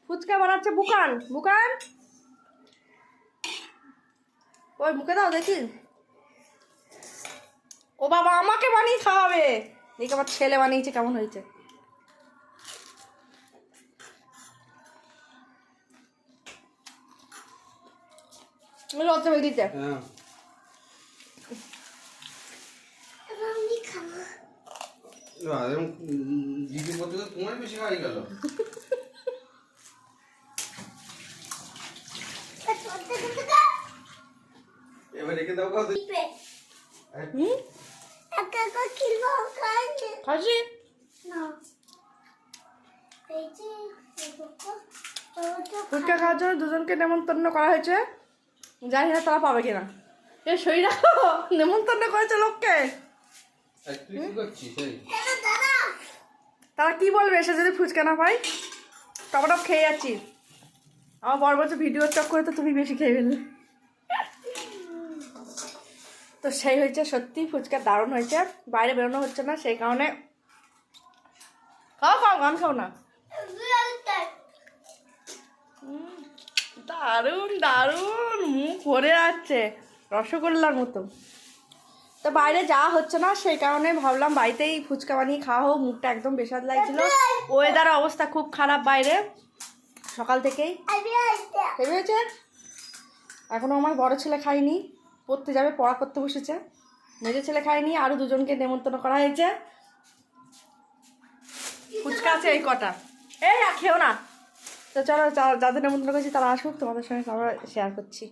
ফুচকা বানাচ্ছে বুকান বুকান, ওই মুখে দাও দেখি। ও বাবা আমাকে বানিয়ে খাওয়াবে, দেখি আমার ছেলে বানিয়েছে কেমন হয়েছে। লজ্জা বেরিয়েছে। দিদির মধ্যে তো তোমার বেশি খাই গেল। এবার রেখে দাও খাও। খাসি ফুচকা খাওয়ার জন্য দুজনকে নেমন্তন্ন করা হয়েছে, জানি না তারা পাবে কিনা। এ সই রাখো, নেমন্তন্ন করেছে লোককে। তারা কি বলবে এসে যদি ফুচকা না পাই? টপটপ খেয়ে যাচ্ছি। আমার বর বলছে ভিডিওর চক করে তো তুমি বেশি খেয়ে ফেললে। তো সেই হয়েছে, সত্যি ফুচকা দারুণ হয়েছে। বাইরে বেরোনো হচ্ছে না সেই কারণে। খাও খাও, গান খাও না। দারুণ দারুণ, মুখ ভরে যাচ্ছে রসগোল্লার মতো। তো বাইরে যাওয়া হচ্ছে না সেই কারণে ভাবলাম বাড়িতেই ফুচকা বানিয়ে খাওয়া হোক। মুখটা একদম বেসাদ লাগছিল, ওয়েদারের অবস্থা খুব খারাপ বাইরে সকাল থেকেই। ভেবেছে এখনও আমার বড় ছেলে খায়নি, পড়তে যাবে, পড়া করতে বসেছে। মেজো ছেলে খায়নি, আরও দুজনকে নেমন্তন্ন করা হয়েছে। ফুচকা আছে এই কটা, এই খেও না। তো চলো যাদের নেমন্তন্ন করেছি তারা আসুক, তোমাদের সঙ্গে আমরা শেয়ার করছি।